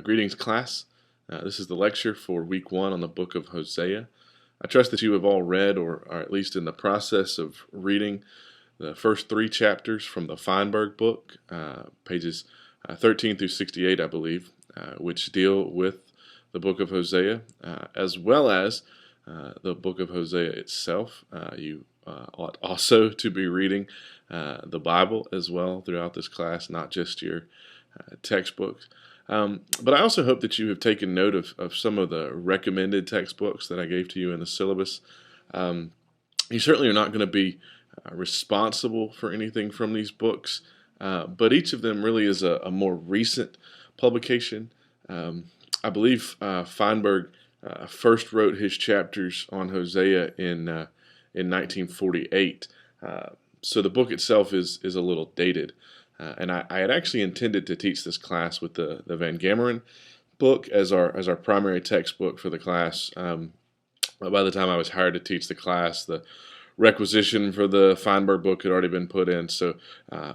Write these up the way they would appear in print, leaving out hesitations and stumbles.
Greetings, class. This is the lecture for week 1 on the book of Hosea. I trust that you have all read, or are at least in the process of reading, the first 3 chapters from the Feinberg book, pages 13 through 68, I believe, which deal with the book of Hosea, as well as the book of Hosea itself. You ought also to be reading the Bible as well throughout this class, not just your textbooks. But I also hope that you have taken note of some of the recommended textbooks that I gave to you in the syllabus. You certainly are not going to be responsible for anything from these books, but each of them really is a more recent publication. I believe Feinberg first wrote his chapters on Hosea in 1948, so the book itself is a little dated. And I had actually intended to teach this class with the Van Gameren book as our primary textbook for the class. But by the time I was hired to teach the class, the requisition for the Feinberg book had already been put in, so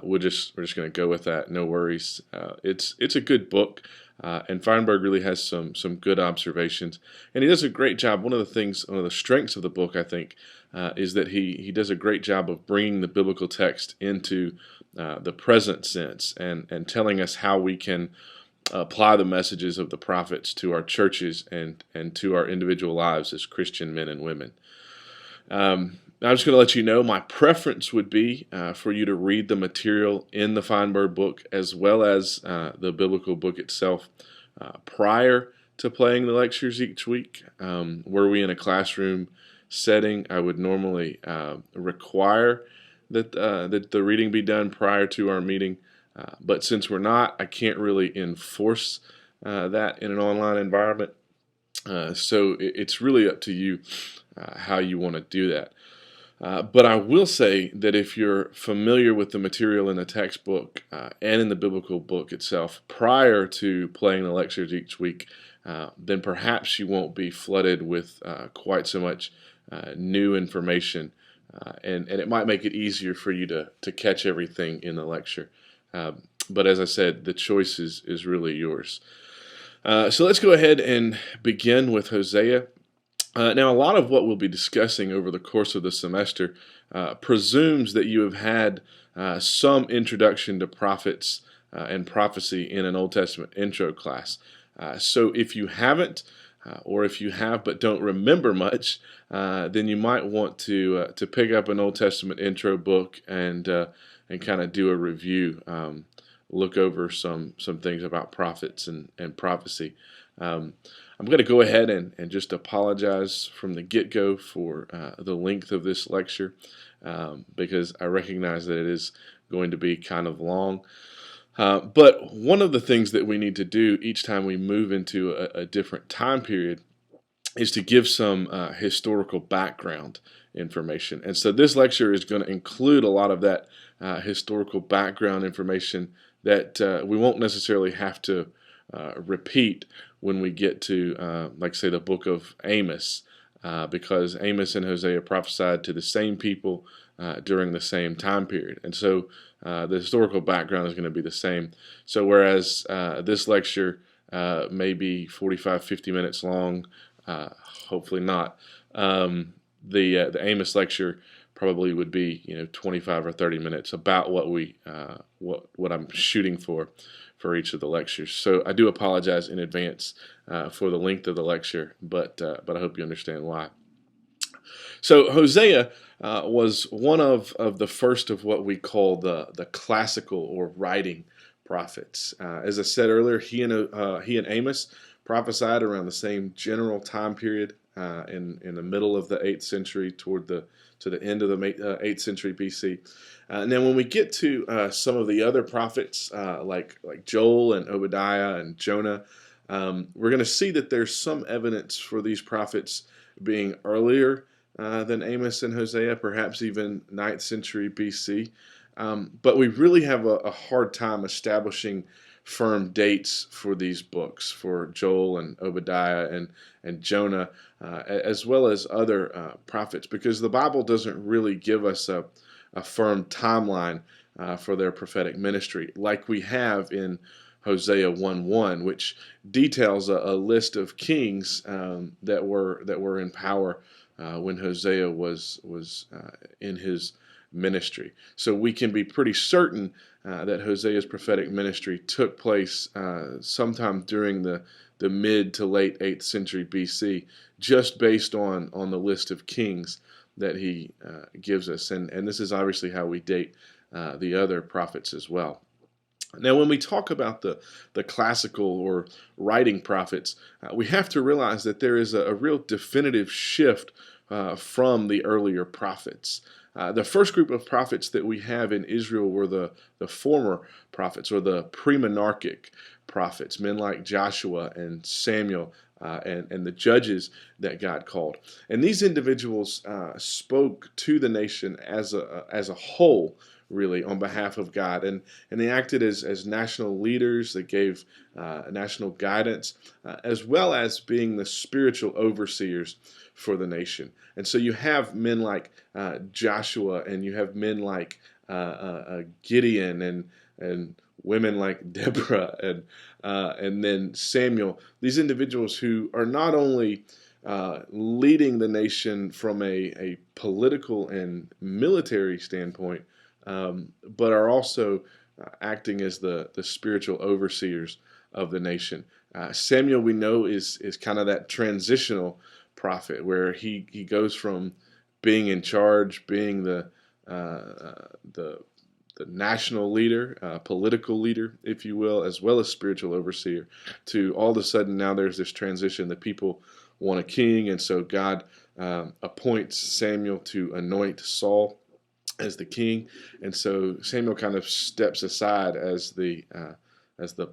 we're just going to go with that. No worries. It's a good book, and Feinberg really has some good observations, and he does a great job. One of the strengths of the book, I think, is that he does a great job of bringing the biblical text into the present sense and telling us how we can apply the messages of the prophets to our churches and to our individual lives as Christian men and women. I'm just going to let you know my preference would be for you to read the material in the Feinberg book as well as the biblical book itself prior to playing the lectures each week. Were we in a classroom setting, I would normally require that the reading be done prior to our meeting, but since we're not, I can't really enforce that in an online environment. So it's really up to you how you want to do that. But I will say that if you're familiar with the material in the textbook and in the biblical book itself prior to playing the lectures each week, then perhaps you won't be flooded with quite so much new information, and it might make it easier for you to catch everything in the lecture. But as I said, the choice is really yours. So let's go ahead and begin with Hosea. Now, a lot of what we'll be discussing over the course of the semester presumes that you have had some introduction to prophets and prophecy in an Old Testament intro class. So if you haven't, or if you have but don't remember much, then you might want to pick up an Old Testament intro book and kind of do a review, look over some things about prophets and prophecy. I'm going to go ahead and just apologize from the get-go for the length of this lecture, because I recognize that it is going to be kind of long. But one of the things that we need to do each time we move into a different time period is to give some historical background information. And so this lecture is going to include a lot of that historical background information that we won't necessarily have to repeat when we get to, like say, the book of Amos, because Amos and Hosea prophesied to the same people during the same time period. And so the historical background is going to be the same. So whereas this lecture may be 45, 50 minutes long, hopefully not, the Amos lecture probably would be 25 or 30 minutes, about what I'm shooting for each of the lectures. So I do apologize in advance for the length of the lecture, but I hope you understand why. So Hosea was one of the first of what we call the classical or writing prophets. As I said earlier, he and Amos prophesied around the same general time period in the middle of the 8th century to the end of the 8th century BC. Now, when we get to some of the other prophets like Joel and Obadiah and Jonah, we're going to see that there's some evidence for these prophets being earlier than Amos and Hosea, perhaps even 9th century BC. But we really have a hard time establishing firm dates for these books, for Joel and Obadiah and Jonah, as well as other prophets, because the Bible doesn't really give us a firm timeline for their prophetic ministry like we have in Hosea 1:1, which details a list of kings that were in power when Hosea was in his ministry. So we can be pretty certain that Hosea's prophetic ministry took place sometime during the mid to late 8th century BC, just based on the list of kings that he gives us. And this is obviously how we date the other prophets as well. Now, when we talk about the classical or writing prophets, we have to realize that there is a real definitive shift from the earlier prophets. The first group of prophets that we have in Israel were the former prophets, or the pre-monarchic prophets, men like Joshua and Samuel and the judges that God called. And these individuals spoke to the nation as a whole, really, on behalf of God. And they acted as national leaders that gave national guidance, as well as being the spiritual overseers for the nation. And so you have men like Joshua, and you have men like Gideon, and women like Deborah, and then Samuel. These individuals who are not only leading the nation from a political and military standpoint, but are also acting as the spiritual overseers of the nation. Samuel, we know, is kind of that transitional prophet where he goes from being in charge, being the national leader, political leader, if you will, as well as spiritual overseer, to all of a sudden now there's this transition. The people want a king, and so God appoints Samuel to anoint Saul as the king, and so Samuel kind of steps aside as the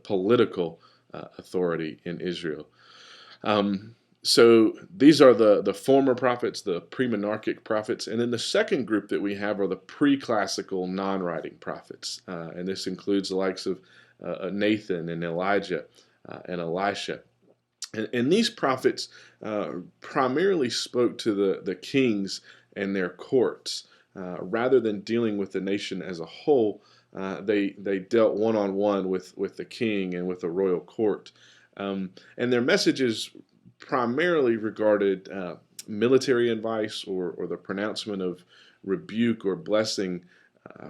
political authority in Israel. So these are the former prophets, the pre-monarchic prophets, and then the second group that we have are the pre-classical non-writing prophets, and this includes the likes of Nathan and Elijah and Elisha. And these prophets primarily spoke to the kings and their courts. Rather than dealing with the nation as a whole, they dealt one-on-one with the king and with the royal court. And their messages primarily regarded military advice or the pronouncement of rebuke or blessing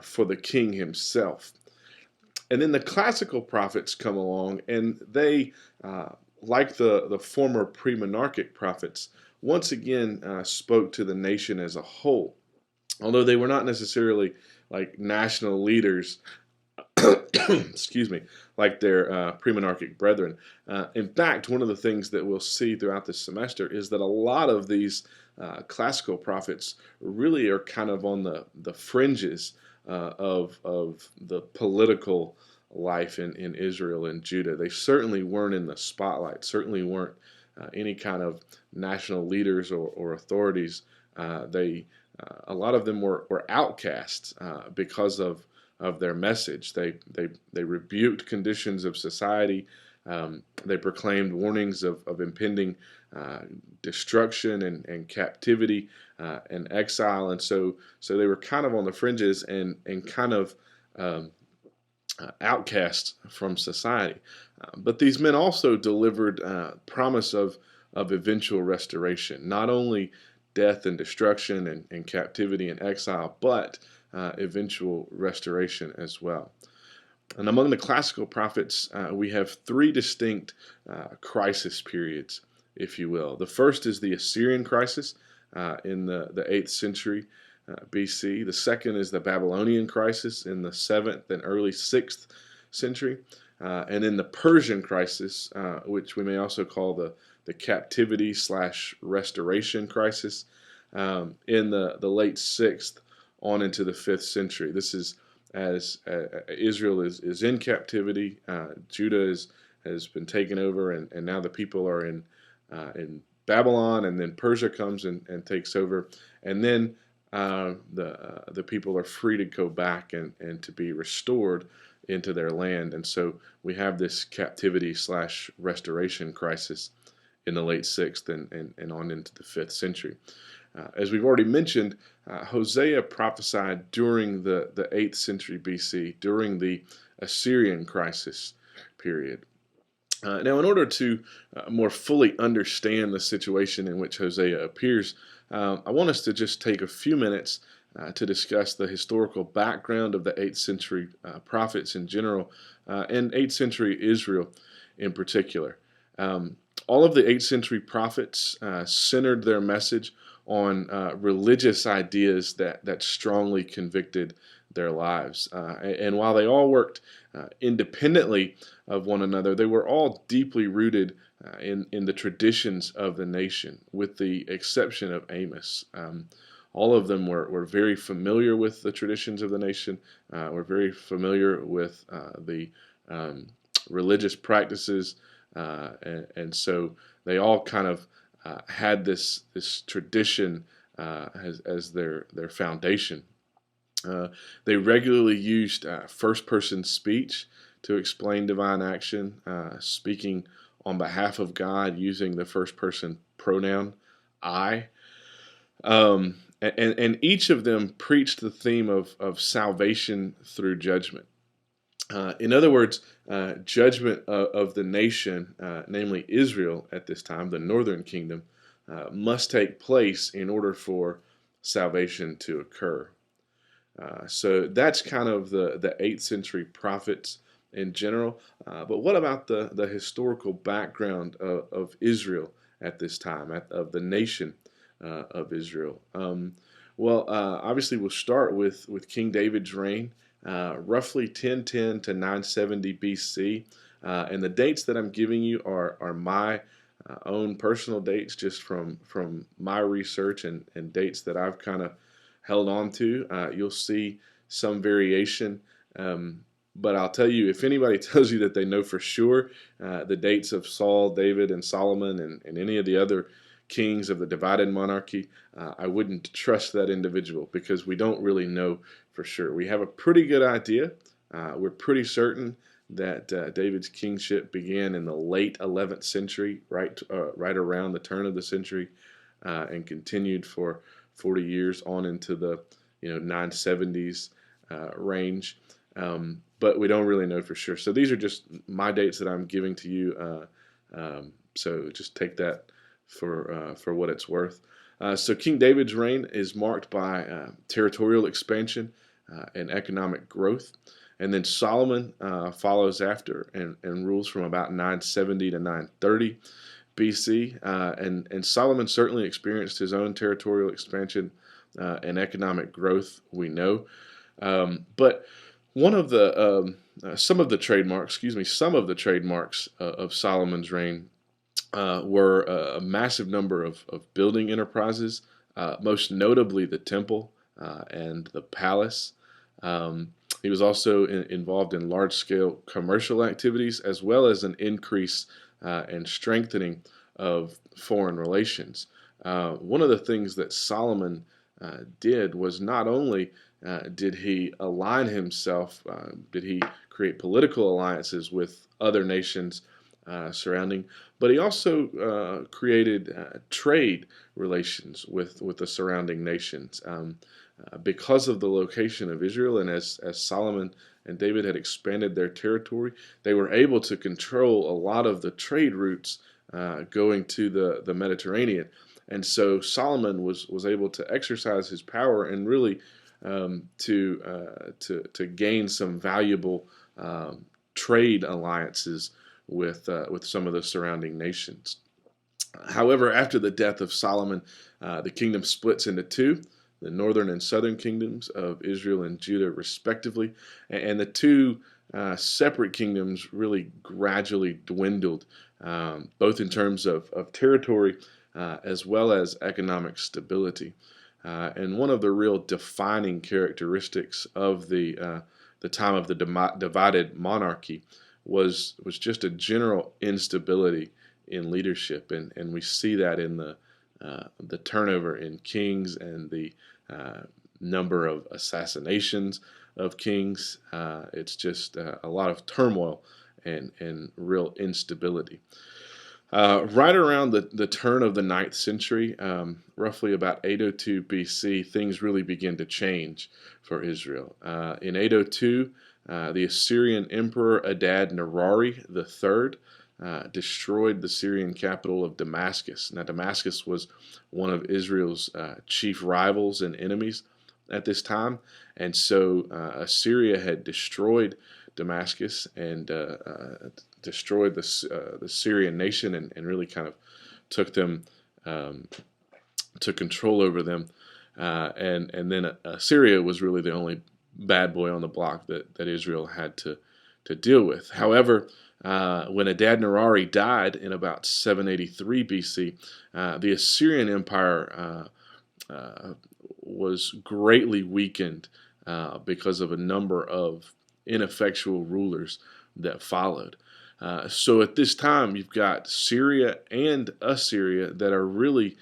for the king himself. And then the classical prophets come along, and they, like the former pre-monarchic prophets, once again spoke to the nation as a whole. Although they were not necessarily like national leaders, excuse me, like their pre-monarchic brethren. In fact, one of the things that we'll see throughout this semester is that a lot of these classical prophets really are kind of on the fringes of the political life in Israel and Judah. They certainly weren't in the spotlight, certainly weren't any kind of national leaders or authorities. A lot of them were outcasts because of their message. They rebuked conditions of society. They proclaimed warnings of impending destruction and captivity and exile, and so they were kind of on the fringes and kind of outcasts from society. But these men also delivered promise of eventual restoration, not only death and destruction and captivity and exile, but eventual restoration as well. And among the classical prophets, we have three distinct crisis periods, if you will. The first is the Assyrian crisis in the 8th century BC. The second is the Babylonian crisis in the 7th and early 6th century. And then the Persian crisis, which we may also call the captivity / restoration crisis, in the late 6th on into the 5th century. This is as Israel is in captivity. Judah has been taken over, and now the people are in Babylon, and then Persia comes and takes over, and then the people are free to go back and to be restored into their land. And so we have this captivity / restoration crisis in the late 6th and on into the 5th century. As we've already mentioned, Hosea prophesied during the 8th century BC, during the Assyrian crisis period. Now, in order to more fully understand the situation in which Hosea appears, I want us to just take a few minutes to discuss the historical background of the 8th century prophets in general and 8th century Israel in particular. All of the 8th century prophets centered their message on religious ideas that strongly convicted their lives. And while they all worked independently of one another, they were all deeply rooted in the traditions of the nation, with the exception of Amos. All of them were very familiar with the traditions of the nation, were very familiar with the religious practices, and so they all kind of had this tradition as their foundation. They regularly used first-person speech to explain divine action, speaking on behalf of God using the first-person pronoun I. And each of them preached the theme of salvation through judgment. In other words, judgment of the nation, namely Israel at this time, the northern kingdom, must take place in order for salvation to occur. So that's kind of the 8th century prophets in general. But what about the historical background of Israel at this time, of the nation of Israel? Obviously, we'll start with King David's reign, roughly 1010 to 970 BC. And the dates that I'm giving you are my own personal dates, just from my research and dates that I've kind of held on to. You'll see some variation, but I'll tell you, if anybody tells you that they know for sure the dates of Saul, David, and Solomon, and any of the other kings of the divided monarchy, I wouldn't trust that individual, because we don't really know for sure. We have a pretty good idea. We're pretty certain that David's kingship began in the late 11th century, right around the turn of the century, and continued for 40 years on into the 970s range, but we don't really know for sure. So these are just my dates that I'm giving to you. So just take that for what it's worth. So King David's reign is marked by territorial expansion and economic growth. And then Solomon follows after and rules from about 970 to 930 BC. And Solomon certainly experienced his own territorial expansion and economic growth, we know. But one of the some of the trademarks of Solomon's reign were a massive number of building enterprises, most notably the temple and the palace. He was also involved in large-scale commercial activities, as well as an increase and strengthening of foreign relations. One of the things that Solomon did was not only did he align himself, did he create political alliances with other nations surrounding, but he also created trade relations with the surrounding nations. Because of the location of Israel, and as Solomon and David had expanded their territory, they were able to control a lot of the trade routes going to the Mediterranean. And so Solomon was able to exercise his power and really to gain some valuable trade alliances with some of the surrounding nations. However, after the death of Solomon, the kingdom splits into two: the northern and southern kingdoms of Israel and Judah, respectively. And the two separate kingdoms really gradually dwindled, both in terms of territory as well as economic stability. And one of the real defining characteristics of the time of the divided monarchy was just a general instability in leadership, and we see that in the turnover in kings and the number of assassinations of kings. It's just a lot of turmoil and real instability. Right around the turn of the 9th century, roughly about 802 BC, things really begin to change for Israel. In 802, The Assyrian Emperor Adad-Nirari III destroyed the Syrian capital of Damascus. Now, Damascus was one of Israel's chief rivals and enemies at this time, and so Assyria had destroyed Damascus and destroyed the Syrian nation and really kind of took them um, took control over them. And then Syria was really the only bad boy on the block that Israel had to deal with. However, when Adad-Nirari died in about 783 BC, the Assyrian Empire was greatly weakened because of a number of ineffectual rulers that followed. So at this time, you've got Syria and Assyria that are really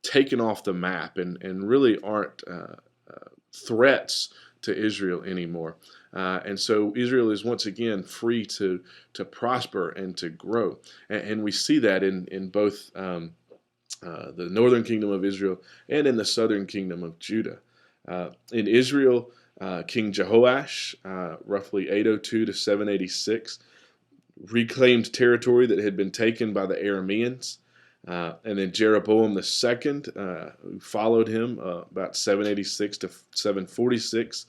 taken off the map and really aren't threats to Israel anymore. And so Israel is once again free to prosper and to grow. And we see that in both the northern kingdom of Israel and in the southern kingdom of Judah. In Israel, King Jehoash, roughly 802 to 786, reclaimed territory that had been taken by the Arameans. And then Jeroboam II, who followed him about 786 to 746,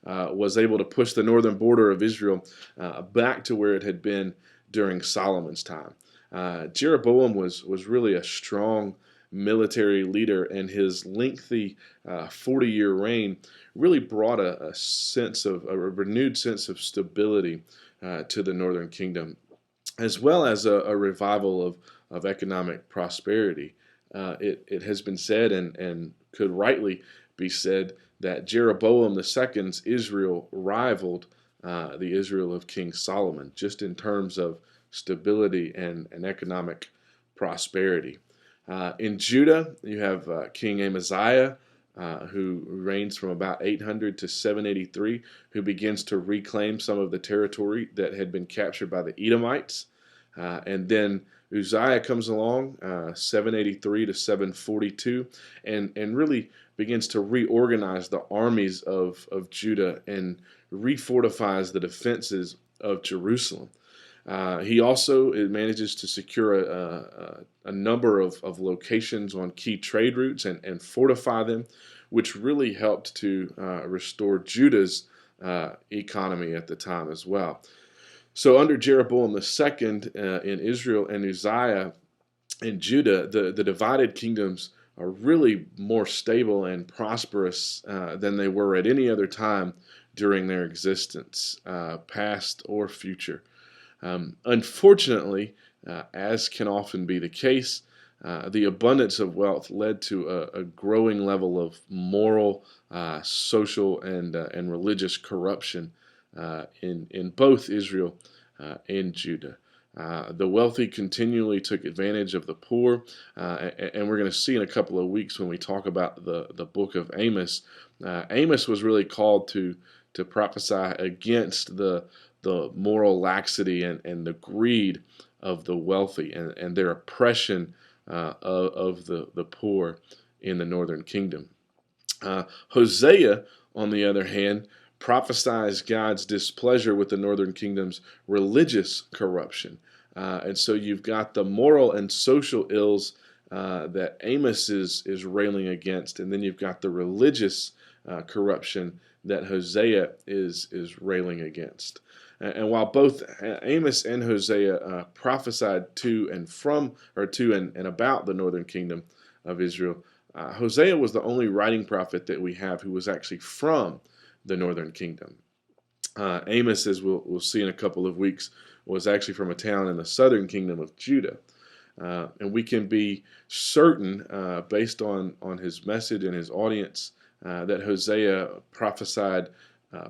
was able to push the northern border of Israel back to where it had been during Solomon's time. Jeroboam was really a strong military leader, and his lengthy 40-year reign really brought a renewed sense of stability to the northern kingdom, as well as a revival of economic prosperity. It has been said and could rightly be said that Jeroboam II's Israel rivaled the Israel of King Solomon, just in terms of stability and economic prosperity. In Judah, you have King Amaziah, who reigns from about 800 to 783, who begins to reclaim some of the territory that had been captured by the Edomites. And then Uzziah comes along, 783 to 742, and really begins to reorganize the armies of Judah and refortifies the defenses of Jerusalem. He also manages to secure a number of locations on key trade routes and fortify them, which really helped to restore Judah's economy at the time as well. So under Jeroboam II in Israel and Uzziah in Judah, the divided kingdoms are really more stable and prosperous than they were at any other time during their existence, past or future. Unfortunately, as can often be the case, the abundance of wealth led to a growing level of moral, social, and religious corruption in both Israel and Judah. The wealthy continually took advantage of the poor, and we're going to see in a couple of weeks when we talk about the book of Amos. Amos was really called to prophesy against the moral laxity and the greed of the wealthy and their oppression of the poor in the northern kingdom. Hosea, on the other hand, prophesies God's displeasure with the northern kingdom's religious corruption. And so you've got the moral and social ills that Amos is railing against, and then you've got the religious corruption that Hosea is railing against. And while both Amos and Hosea prophesied to and about the northern kingdom of Israel, Hosea was the only writing prophet that we have who was actually from the northern kingdom. Amos, as we'll see in a couple of weeks, was actually from a town in the southern kingdom of Judah. And we can be certain, based on his message and his audience, that Hosea prophesied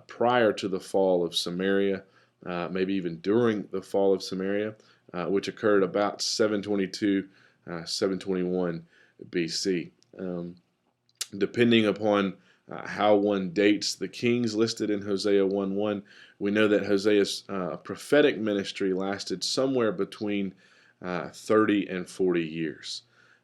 prior to the fall of Samaria, maybe even during the fall of Samaria, which occurred about 722, 721 BC. Depending upon how one dates the kings listed in Hosea 1:1, we know that Hosea's prophetic ministry lasted somewhere between 30 and 40 years.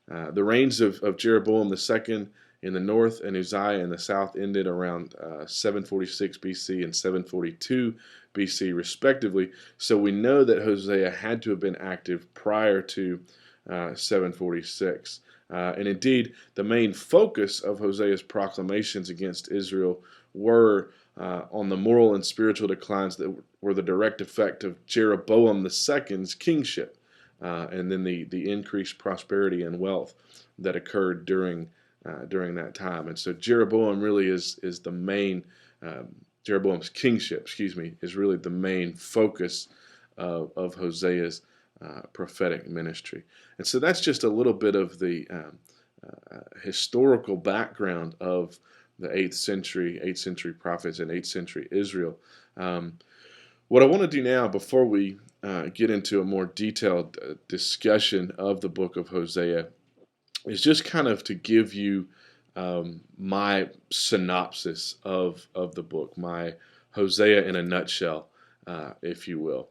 The reigns of Jeroboam II in the north and Uzziah in the south ended around 746 BC and 742 BC, respectively. So we know that Hosea had to have been active prior to 746. And indeed, the main focus of Hosea's proclamations against Israel were on the moral and spiritual declines that were the direct effect of Jeroboam II's kingship, and then the increased prosperity and wealth that occurred during that time. And so Jeroboam really is the main Jeroboam's kingship, is really the main focus of Hosea's prophetic ministry. And so that's just a little bit of the historical background of the 8th century prophets and 8th century Israel. What I want to do now, before we get into a more detailed discussion of the book of Hosea, is just kind of to give you my synopsis of the book, my Hosea in a nutshell, if you will.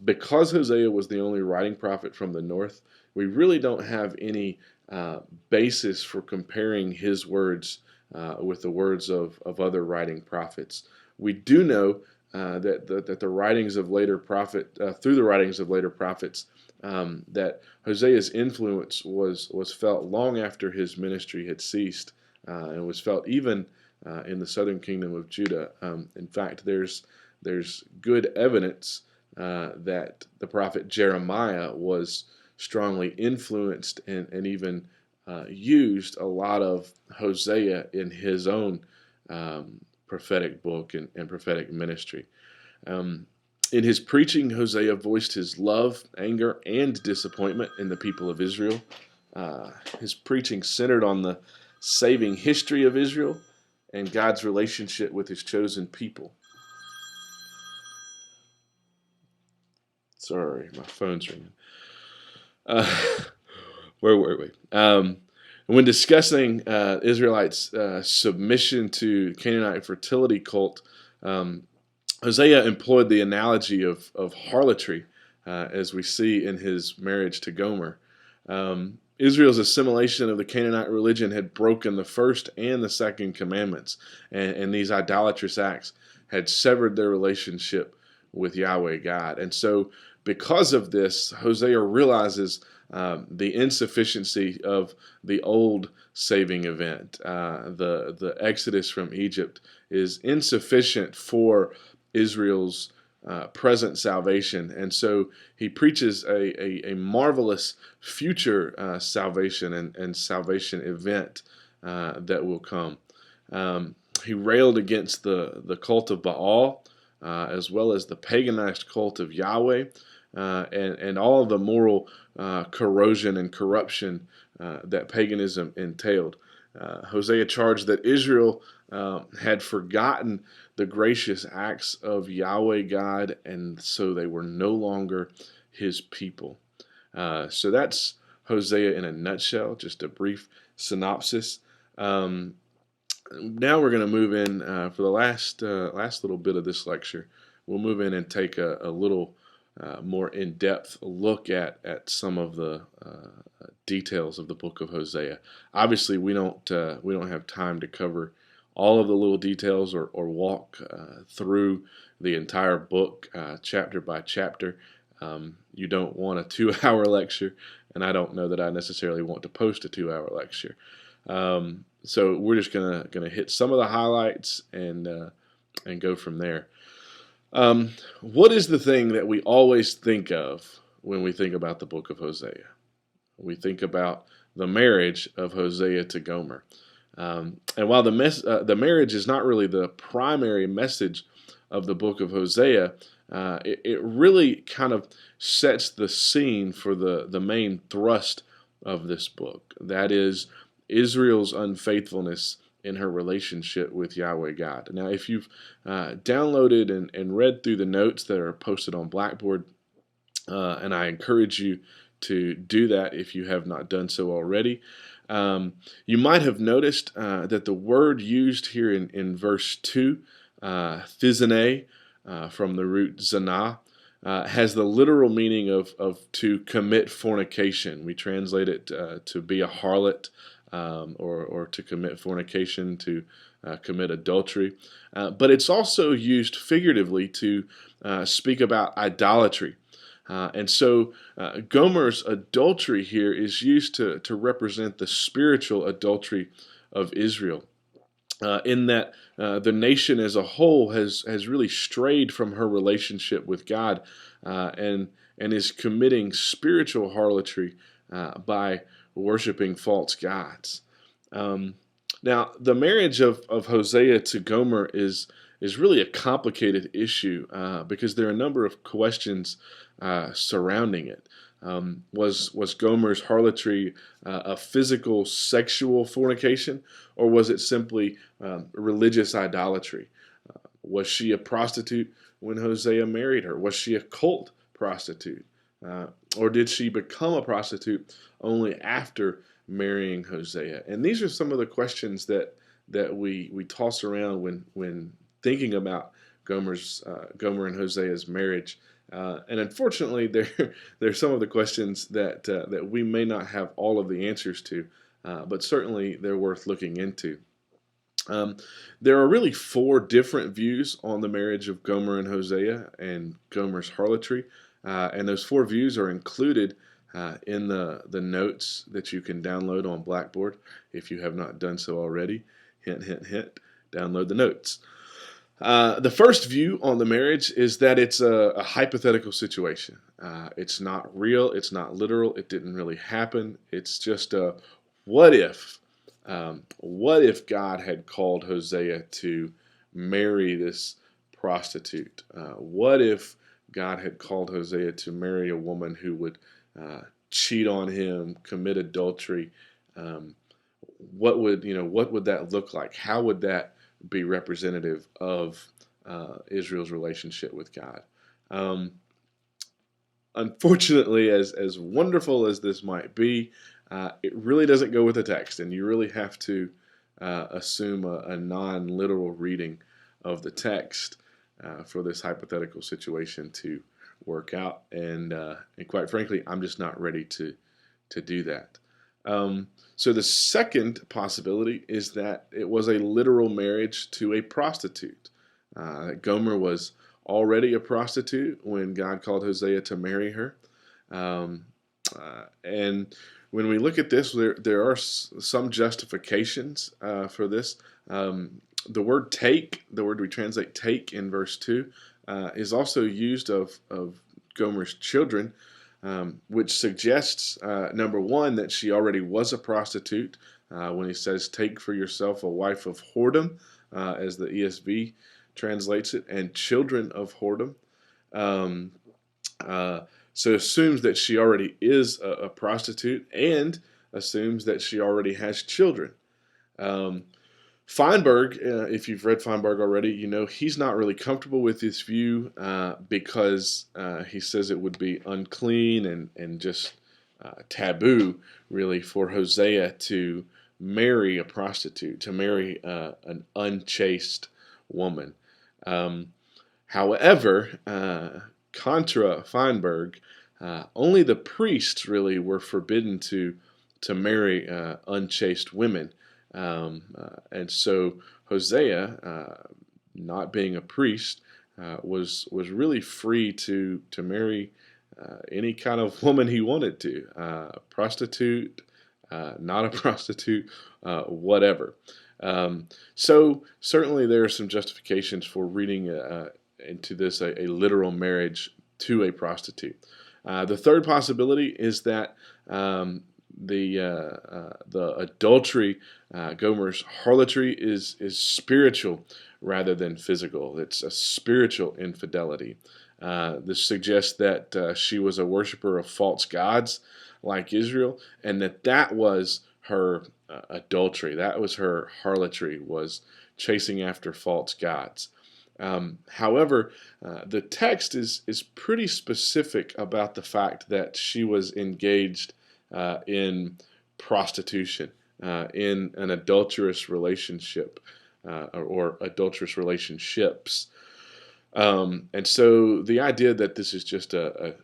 Because Hosea was the only writing prophet from the north, we really don't have any basis for comparing his words with the words of other writing prophets. We do know that the writings of later through the writings of later prophets, that Hosea's influence was felt long after his ministry had ceased, and was felt even in the southern kingdom of Judah. In fact, there's good evidence that the prophet Jeremiah was strongly influenced and even used a lot of Hosea in his own prophetic book and prophetic ministry. In his preaching, Hosea voiced his love, anger, and disappointment in the people of Israel. His preaching centered on the saving history of Israel and God's relationship with his chosen people. Sorry, my phone's ringing. Where were we? When discussing Israelites' submission to Canaanite fertility cult, Hosea employed the analogy of harlotry, as we see in his marriage to Gomer. Israel's assimilation of the Canaanite religion had broken the first and the second commandments, and these idolatrous acts had severed their relationship with Yahweh God. And so, because of this, Hosea realizes the insufficiency of the old saving event. The Exodus from Egypt is insufficient for Israel's present salvation, and so he preaches a marvelous future salvation and salvation event that will come. He railed against the cult of Baal, as well as the paganized cult of Yahweh, and all of the moral corrosion and corruption that paganism entailed. Hosea charged that Israel had forgotten the gracious acts of Yahweh God, and so they were no longer his people. So that's Hosea in a nutshell, just a brief synopsis. Now we're going to move in for the last little bit of this lecture. We'll move in and take a little more in-depth look at some of the details of the book of Hosea. Obviously, we don't have time to cover all of the little details or walk through the entire book chapter by chapter. You don't want a 2-hour lecture, and I don't know that I necessarily want to post a 2-hour lecture. So we're just gonna hit some of the highlights and go from there. What is the thing that we always think of when we think about the book of Hosea? We think about the marriage of Hosea to Gomer. And while the marriage is not really the primary message of the book of Hosea, it really kind of sets the scene for the main thrust of this book. That is Israel's unfaithfulness in her relationship with Yahweh God. Now, if you've downloaded and read through the notes that are posted on Blackboard, and I encourage you to do that if you have not done so already, you might have noticed that the word used here in verse 2, thizane, from the root zanah, has the literal meaning of to commit fornication. We translate it to be a harlot, or to commit fornication, to commit adultery. But it's also used figuratively to speak about idolatry. And so Gomer's adultery here is used to represent the spiritual adultery of Israel. In that the nation as a whole has really strayed from her relationship with God, and is committing spiritual harlotry by worshiping false gods. Um, Now, the marriage of Hosea to Gomer is really a complicated issue because there are a number of questions surrounding it. Was Gomer's harlotry a physical sexual fornication, or was it simply religious idolatry? Was she a prostitute when Hosea married her? Was she a cult prostitute? Uh, or did she become a prostitute only after marrying Hosea? And these are some of the questions that we toss around when thinking about Gomer and Hosea's marriage. And unfortunately, there's some of the questions that we may not have all of the answers to, but certainly they're worth looking into. Um, there are really four different views on the marriage of Gomer and Hosea and Gomer's harlotry, and those four views are included in the notes that you can download on Blackboard if you have not done so already. Hint, hint, hint. Download the notes. The first view on the marriage is that it's a hypothetical situation. It's not real. It's not literal. It didn't really happen. It's just a what if. What if God had called Hosea to marry this prostitute? What if God had called Hosea to marry a woman who would cheat on him, commit adultery? Um, what would that look like? How would that be representative of Israel's relationship with God? Um, Unfortunately, as wonderful as this might be, it really doesn't go with the text, and you really have to assume a non-literal reading of the text for this hypothetical situation to work out. And quite frankly, I'm just not ready to do that. So the second possibility is that it was a literal marriage to a prostitute. Gomer was already a prostitute when God called Hosea to marry her. And when we look at this, there are some justifications for this. The word take, the word we translate take in verse 2, is also used of Gomer's children, which suggests, number one, that she already was a prostitute when he says, take for yourself a wife of whoredom, as the ESV translates it, and children of whoredom. Um, so assumes that she already is a prostitute and assumes that she already has children. Um, Feinberg, if you've read Feinberg already, you know he's not really comfortable with this view because he says it would be unclean and just taboo, really, for Hosea to marry a prostitute, to marry an unchaste woman. Um, However, contra Feinberg, only the priests really were forbidden to marry unchaste women. And so Hosea, not being a priest, was really free to marry any kind of woman he wanted to, a prostitute, not a prostitute, whatever. So certainly there are some justifications for reading into this a literal marriage to a prostitute. The third possibility is that the adultery, Gomer's harlotry, is spiritual rather than physical. It's a spiritual infidelity. This suggests that she was a worshiper of false gods like Israel, and that was her adultery. That was her harlotry, was chasing after false gods. However, the text is pretty specific about the fact that she was engaged in prostitution, in an adulterous relationship, or adulterous relationships. And so the idea that this is just a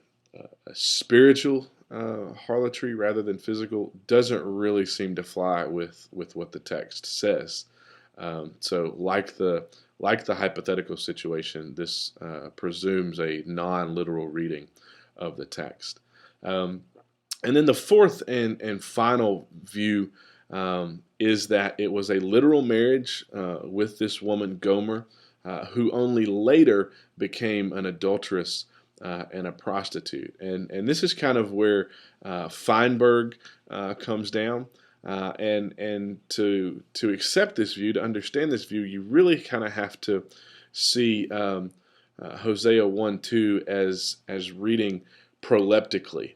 spiritual harlotry rather than physical doesn't really seem to fly with what the text says. So, like the hypothetical situation, this presumes a non-literal reading of the text. Um, and then the fourth and final view is that it was a literal marriage with this woman Gomer, who only later became an adulteress and a prostitute. And this is kind of where Feinberg comes down. And to accept this view, to understand this view, you really kind of have to see Hosea 1:2 as reading proleptically,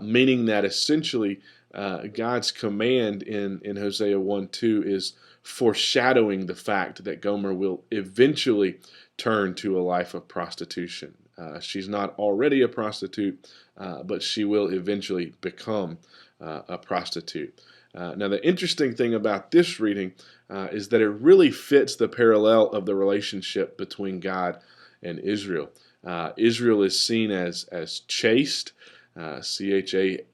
meaning that essentially God's command in Hosea 1:2 is foreshadowing the fact that Gomer will eventually turn to a life of prostitution. She's not already a prostitute, but she will eventually become a prostitute. Now, the interesting thing about this reading is that it really fits the parallel of the relationship between God and Israel. Israel is seen as chaste, Chaste,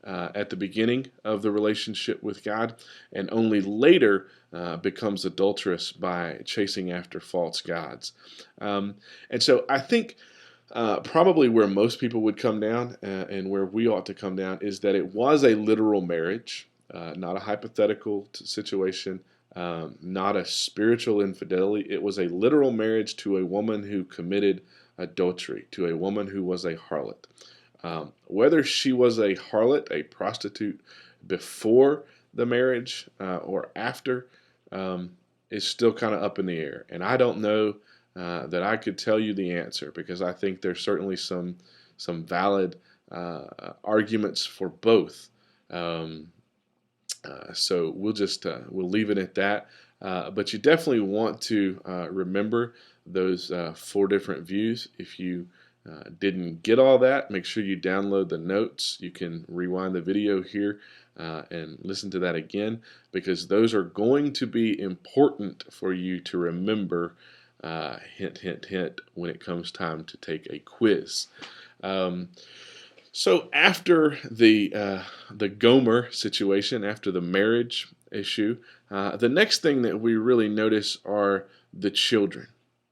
at the beginning of the relationship with God, and only later becomes adulterous by chasing after false gods. And so I think probably where most people would come down and where we ought to come down is that it was a literal marriage, not a hypothetical situation, not a spiritual infidelity. It was a literal marriage to a woman who committed adultery, to a woman who was a harlot. Whether she was a harlot, a prostitute, before the marriage or after is still kind of up in the air. And I don't know that I could tell you the answer, because I think there's certainly some valid arguments for both. So we'll leave it at that. But you definitely want to remember those four different views. If you didn't get all that, make sure you download the notes. You can rewind the video here and listen to that again, because those are going to be important for you to remember. Hint, hint, hint, when it comes time to take a quiz. So after the Gomer situation, after the marriage issue, the next thing that we really notice are the children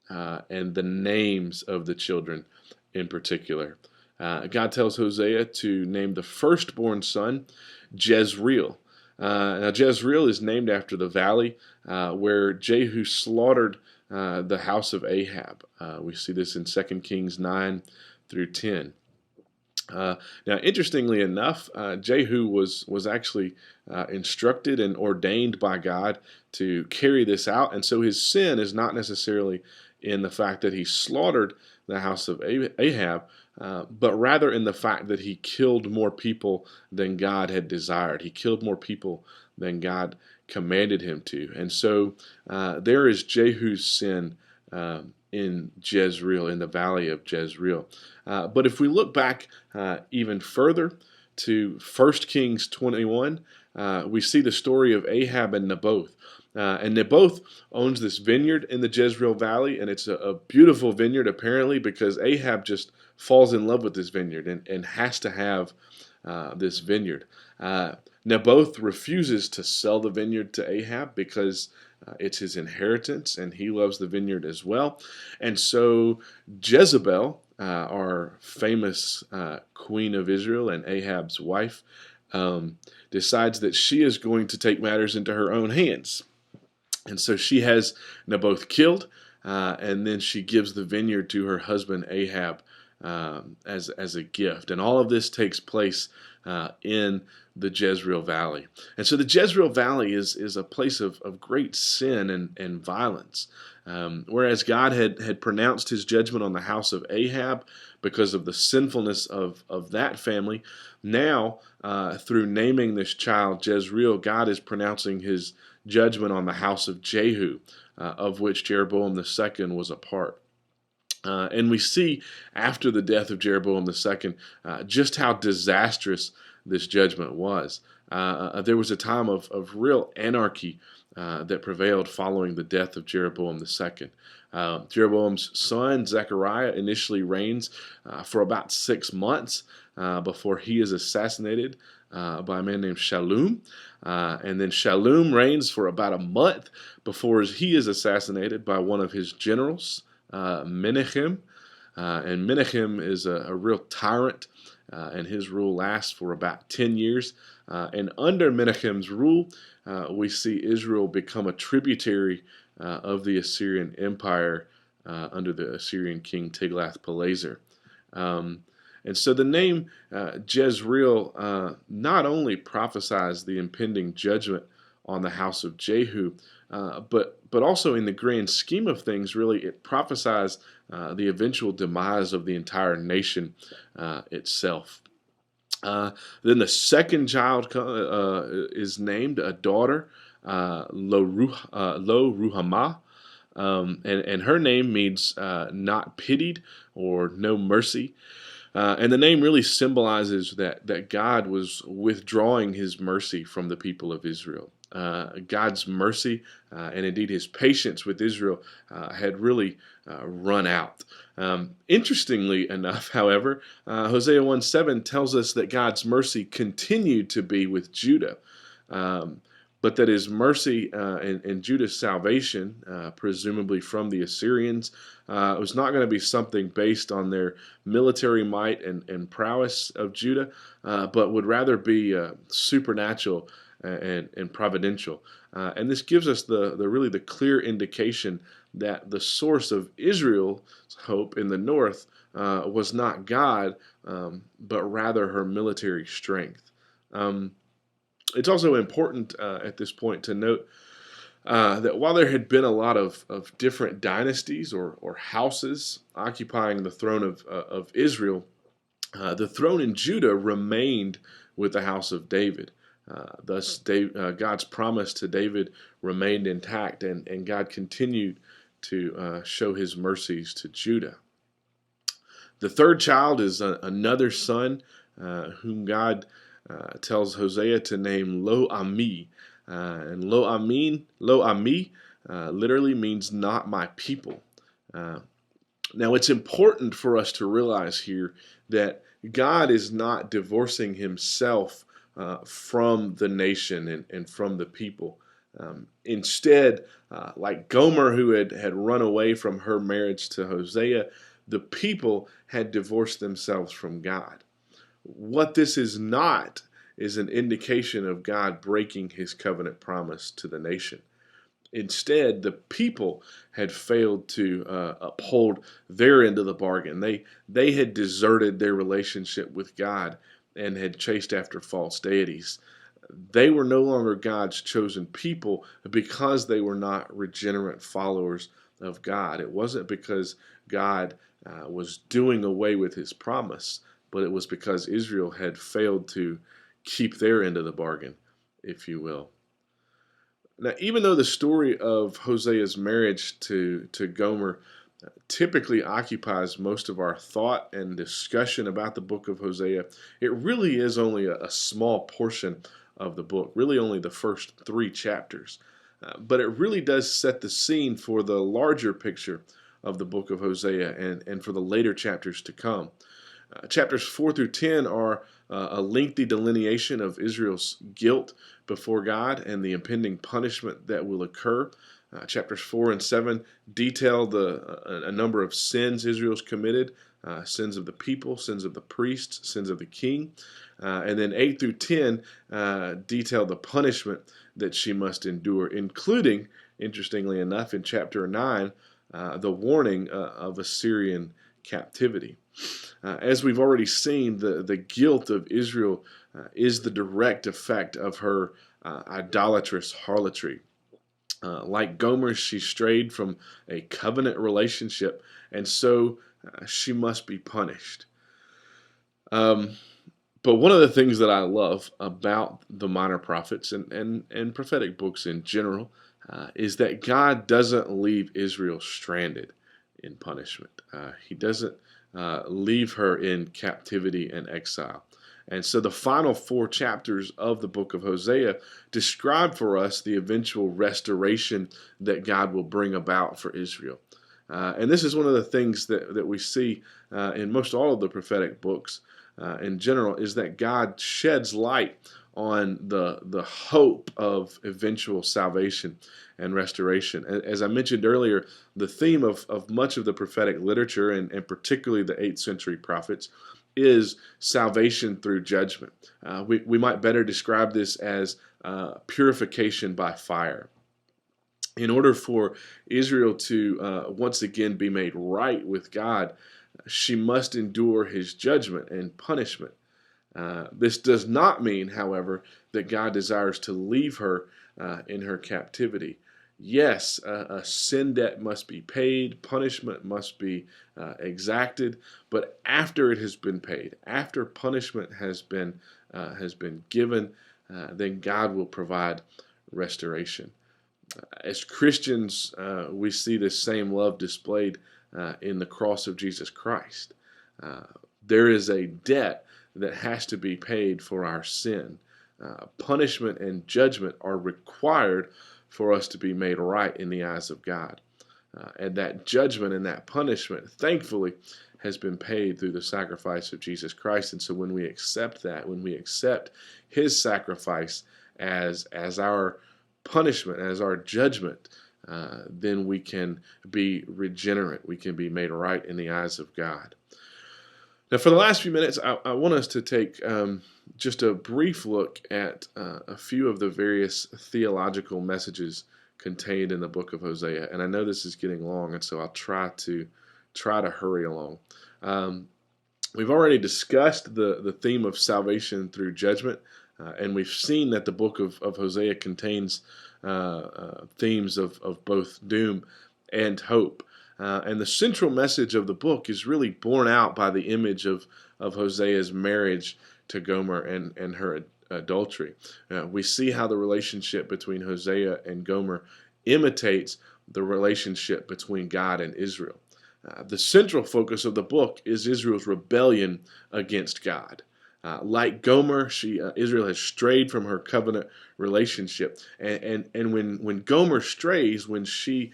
and the names of the children in particular. God tells Hosea to name the firstborn son Jezreel. Now Jezreel is named after the valley where Jehu slaughtered the house of Ahab. We see this in 2 Kings 9 through 10. Now, interestingly enough, Jehu was actually instructed and ordained by God to carry this out, and so his sin is not necessarily in the fact that he slaughtered the house of Ahab, but rather in the fact that he killed more people than God had desired. He killed more people than God commanded him to. And so there is Jehu's sin in Jezreel, in the valley of Jezreel. But if we look back even further to 1 Kings 21, we see the story of Ahab and Naboth. And Naboth owns this vineyard in the Jezreel Valley, and it's a beautiful vineyard apparently, because Ahab just falls in love with this vineyard and has to have this vineyard. Naboth refuses to sell the vineyard to Ahab because it's his inheritance, and he loves the vineyard as well. And so Jezebel, our famous queen of Israel and Ahab's wife, decides that she is going to take matters into her own hands. And so she has Naboth killed, and then she gives the vineyard to her husband Ahab as a gift. And all of this takes place in the Jezreel Valley. And so the Jezreel Valley is a place of great sin and violence. Whereas God had pronounced his judgment on the house of Ahab because of the sinfulness of that family, now through naming this child Jezreel, God is pronouncing his judgment on the house of Jehu, of which Jeroboam II was a part. And we see after the death of Jeroboam II just how disastrous this judgment was. There was a time of real anarchy that prevailed following the death of Jeroboam II. Jeroboam's son, Zechariah, initially reigns for about 6 months before he is assassinated by a man named Shallum. And then Shallum reigns for about a month before he is assassinated by one of his generals, Menachem. And Menachem is a real tyrant, and his rule lasts for about 10 years. And under Menachem's rule, we see Israel become a tributary of the Assyrian Empire under the Assyrian king Tiglath-Pileser. And so the name Jezreel not only prophesies the impending judgment on the house of Jehu, but also in the grand scheme of things, really, it prophesies the eventual demise of the entire nation itself. Then the second child is named a daughter, Lo Ruhamah, and her name means not pitied or no mercy. And the name really symbolizes that God was withdrawing his mercy from the people of Israel. God's mercy and indeed his patience with Israel had really run out. Interestingly enough, however, Hosea 1:7 tells us that God's mercy continued to be with Judah. But that his mercy and Judah's salvation, presumably from the Assyrians, was not going to be something based on their military might and prowess of Judah, but would rather be supernatural and providential. And this gives us the clear indication that the source of Israel's hope in the north was not God, but rather her military strength. It's also important at this point to note that while there had been a lot of different dynasties or houses occupying the throne of Israel, the throne in Judah remained with the house of David. Thus, God's promise to David remained intact, and God continued to show his mercies to Judah. The third child is another son whom God tells Hosea to name Lo Ami. And Lo Ami literally means not my people. Now, it's important for us to realize here that God is not divorcing himself from the nation and from the people. Instead, like Gomer, who had run away from her marriage to Hosea, the people had divorced themselves from God. What this is not is an indication of God breaking his covenant promise to the nation. Instead, the people had failed to uphold their end of the bargain. They had deserted their relationship with God and had chased after false deities. They were no longer God's chosen people because they were not regenerate followers of God. It wasn't because God was doing away with his promise, but it was because Israel had failed to keep their end of the bargain, if you will. Now, even though the story of Hosea's marriage to Gomer typically occupies most of our thought and discussion about the book of Hosea, it really is only a small portion of the book, really only the first 3 chapters. But it really does set the scene for the larger picture of the book of Hosea and for the later chapters to come. Chapters 4 through 10 are a lengthy delineation of Israel's guilt before God and the impending punishment that will occur. Chapters 4 and 7 detail a number of sins Israel's committed, sins of the people, sins of the priests, sins of the king. And then 8 through 10 detail the punishment that she must endure, including, interestingly enough, in chapter 9, the warning of Assyrian captivity. As we've already seen, the guilt of Israel is the direct effect of her idolatrous harlotry. Like Gomer, she strayed from a covenant relationship, and so she must be punished. But one of the things that I love about the minor prophets and prophetic books in general is that God doesn't leave Israel stranded in punishment. He doesn't leave her in captivity and exile. And so the final 4 chapters of the book of Hosea describe for us the eventual restoration that God will bring about for Israel. And this is one of the things that we see in most all of the prophetic books in general, is that God sheds light on the hope of eventual salvation and restoration. As I mentioned earlier, the theme of much of the prophetic literature, and particularly the 8th century prophets, is salvation through judgment. We might better describe this as purification by fire. In order for Israel to once again be made right with God, she must endure his judgment and punishment. This does not mean, however, that God desires to leave her in her captivity. Yes, a sin debt must be paid, punishment must be exacted, but after it has been paid, after punishment has been given, then God will provide restoration. As Christians, we see this same love displayed in the cross of Jesus Christ. Uh, there is a debt that has to be paid for our sin. Punishment and judgment are required for us to be made right in the eyes of God. And that judgment and that punishment, thankfully, has been paid through the sacrifice of Jesus Christ. And so when we accept that, when we accept his sacrifice as our punishment, as our judgment, then we can be regenerate. We can be made right in the eyes of God. Now, for the last few minutes, I want us to take just a brief look at a few of the various theological messages contained in the book of Hosea. And I know this is getting long, and so I'll try to hurry along. We've already discussed the theme of salvation through judgment, and we've seen that the book of Hosea contains themes of both doom and hope. And the central message of the book is really borne out by the image of Hosea's marriage to Gomer and her adultery. We see how the relationship between Hosea and Gomer imitates the relationship between God and Israel. The central focus of the book is Israel's rebellion against God. Like Gomer, Israel has strayed from her covenant relationship, and when Gomer strays, when she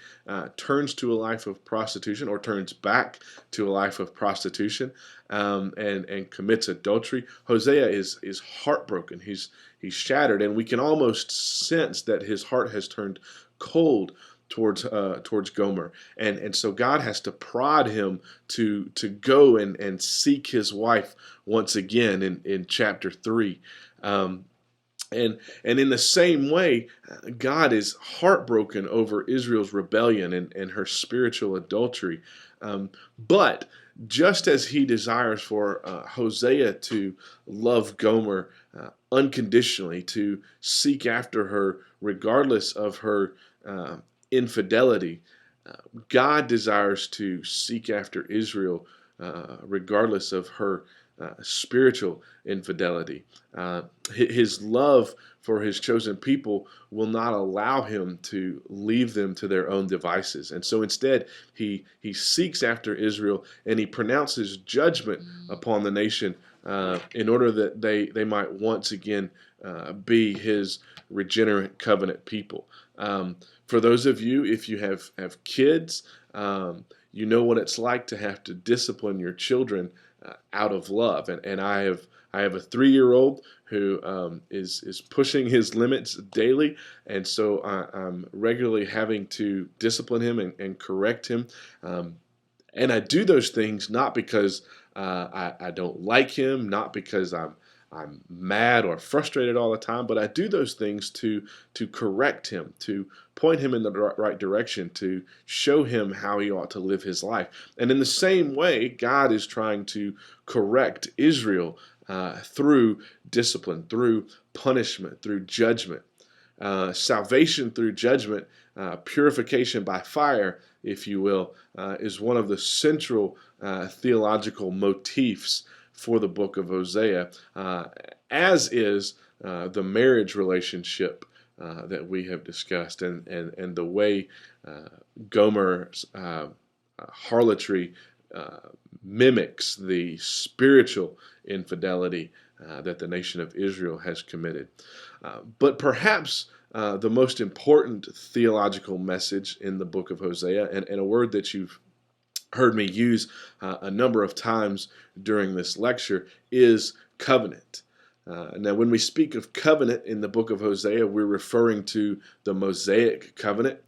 turns to a life of prostitution, or turns back to a life of prostitution, and commits adultery, Hosea is heartbroken. He's shattered, and we can almost sense that his heart has turned cold towards Gomer, and so God has to prod him to go and seek his wife once again in chapter 3. And in the same way, God is heartbroken over Israel's rebellion and her spiritual adultery. But just as he desires for Hosea to love Gomer unconditionally, to seek after her regardless of her infidelity, God desires to seek after Israel regardless of her spiritual infidelity. His love for his chosen people will not allow him to leave them to their own devices. And so instead, he seeks after Israel, and he pronounces judgment upon the nation in order that they might once again be his regenerate covenant people. For those of you, if you have kids, you know what it's like to have to discipline your children out of love. And I have a 3-year-old who is pushing his limits daily, and so I'm regularly having to discipline him and correct him. And I do those things not because I don't like him, not because I'm mad or frustrated all the time, but I do those things to correct him, to point him in the right direction, to show him how he ought to live his life. And in the same way, God is trying to correct Israel through discipline, through punishment, through judgment. Salvation through judgment, purification by fire, if you will, is one of the central theological motifs for the book of Hosea, as is the marriage relationship that we have discussed, and the way Gomer's harlotry mimics the spiritual infidelity that the nation of Israel has committed. But perhaps the most important theological message in the book of Hosea, and a word that you've heard me use a number of times during this lecture is covenant. Now, when we speak of covenant in the book of Hosea, we're referring to the Mosaic covenant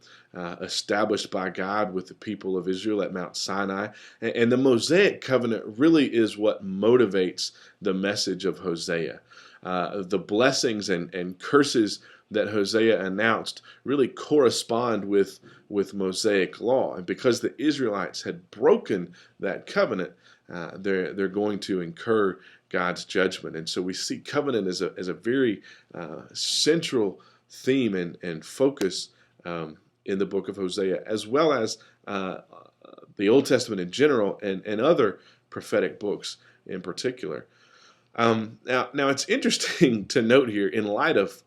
established by God with the people of Israel at Mount Sinai. And the Mosaic covenant really is what motivates the message of Hosea. The blessings and curses that Hosea announced really correspond with Mosaic law. And because the Israelites had broken that covenant, they're going to incur God's judgment. And so we see covenant as a very central theme and focus in the book of Hosea, as well as the Old Testament in general and other prophetic books in particular. Now it's interesting to note here, in light of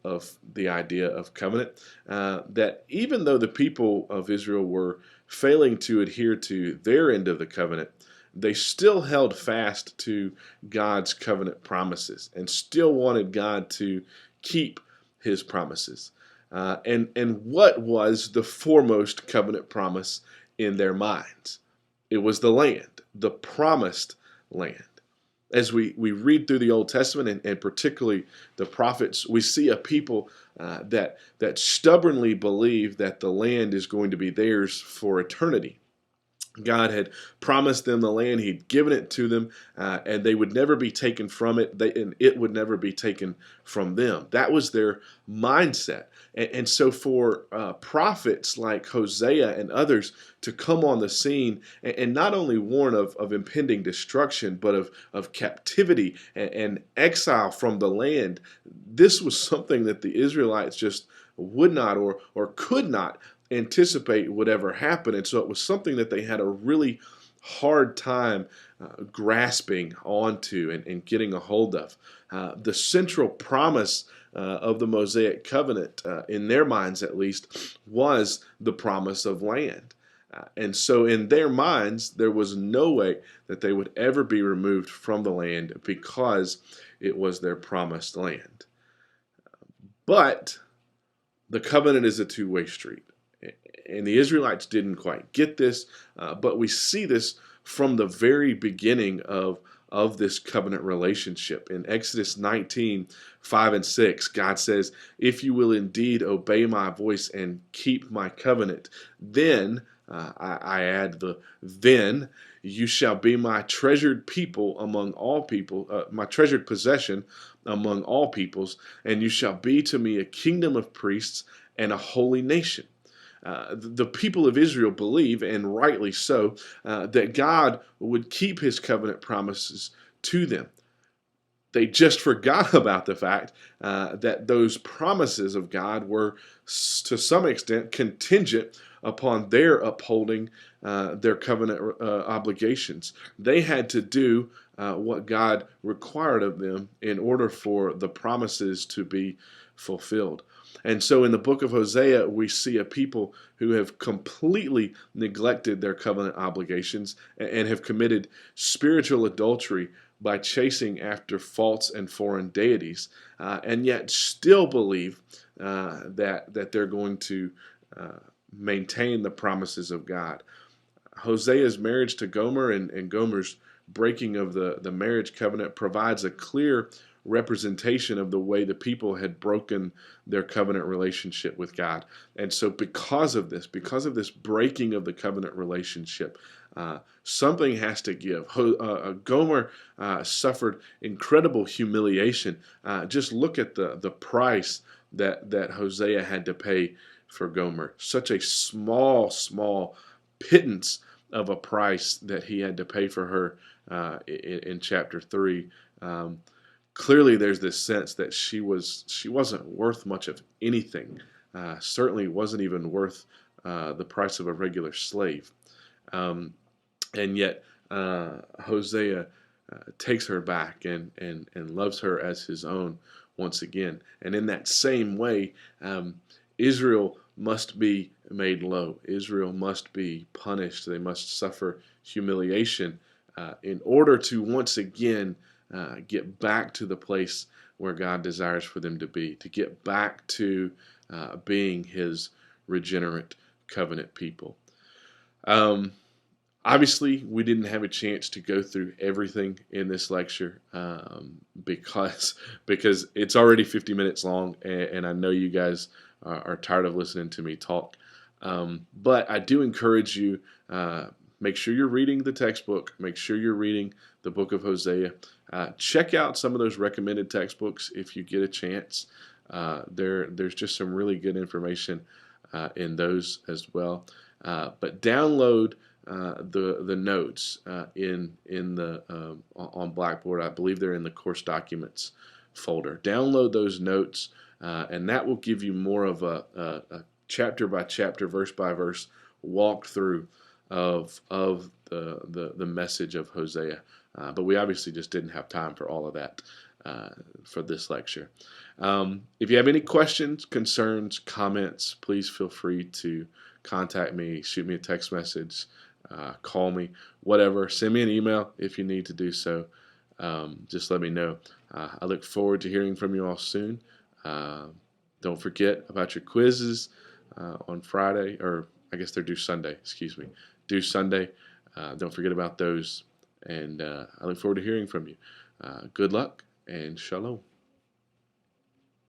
the idea of covenant, that even though the people of Israel were failing to adhere to their end of the covenant, they still held fast to God's covenant promises and still wanted God to keep his promises. And what was the foremost covenant promise in their minds? It was the land, the promised land. As we read through the Old Testament and particularly the prophets, we see a people that stubbornly believe that the land is going to be theirs for eternity. God had promised them the land. He'd given it to them, and they would never be taken from it, and it would never be taken from them. That was their mindset. And so for prophets like Hosea and others to come on the scene and not only warn of impending destruction, but of captivity and exile from the land, this was something that the Israelites just would not or could not anticipate would ever happen. And so it was something that they had a really hard time grasping onto and getting a hold of. The central promise of the Mosaic covenant, in their minds at least, was the promise of land. And so in their minds, there was no way that they would ever be removed from the land because it was their promised land. But the covenant is a two-way street. And the Israelites didn't quite get this, but we see this from the very beginning of this covenant relationship. In Exodus 19, 5 and 6, God says, "If you will indeed obey my voice and keep my covenant, then," I add the "then, you shall be my treasured people among all people, my treasured possession among all peoples, and you shall be to me a kingdom of priests and a holy nation." The people of Israel believe, and rightly so, that God would keep his covenant promises to them. They just forgot about the fact that those promises of God were, to some extent, contingent upon their upholding their covenant obligations. They had to do what God required of them in order for the promises to be fulfilled. And so in the book of Hosea, we see a people who have completely neglected their covenant obligations and have committed spiritual adultery by chasing after false and foreign deities, and yet still believe that they're going to maintain the promises of God. Hosea's marriage to Gomer and Gomer's breaking of the marriage covenant provides a clear representation of the way the people had broken their covenant relationship with God. And so because of this breaking of the covenant relationship, something has to give. Gomer suffered incredible humiliation. Just look at the price that Hosea had to pay for Gomer. Such a small pittance of a price that he had to pay for her in chapter 3. Clearly, there's this sense that she wasn't worth much of anything. Certainly wasn't even worth the price of a regular slave. And yet, Hosea takes her back and loves her as his own once again. And in that same way, Israel must be made low. Israel must be punished. They must suffer humiliation in order to once again get back to the place where God desires for them to be, to get back to being his regenerate covenant people. Obviously, we didn't have a chance to go through everything in this lecture because it's already 50 minutes long, and I know you guys are tired of listening to me talk. But I do encourage you, make sure you're reading the textbook. Make sure you're reading the book of Hosea. Check out some of those recommended textbooks if you get a chance. There's just some really good information in those as well. But download the notes in the on Blackboard. I believe they're in the course documents folder. Download those notes, and that will give you more of a chapter by chapter, verse by verse walkthrough of the message of Hosea. But we obviously just didn't have time for all of that for this lecture. If you have any questions, concerns, comments, please feel free to contact me, shoot me a text message, call me, whatever. Send me an email if you need to do so. Just let me know. I look forward to hearing from you all soon. Don't forget about your quizzes on Friday, or I guess they're due Sunday, excuse me. Due Sunday. Don't forget about those. And I look forward to hearing from you. Good luck and shalom.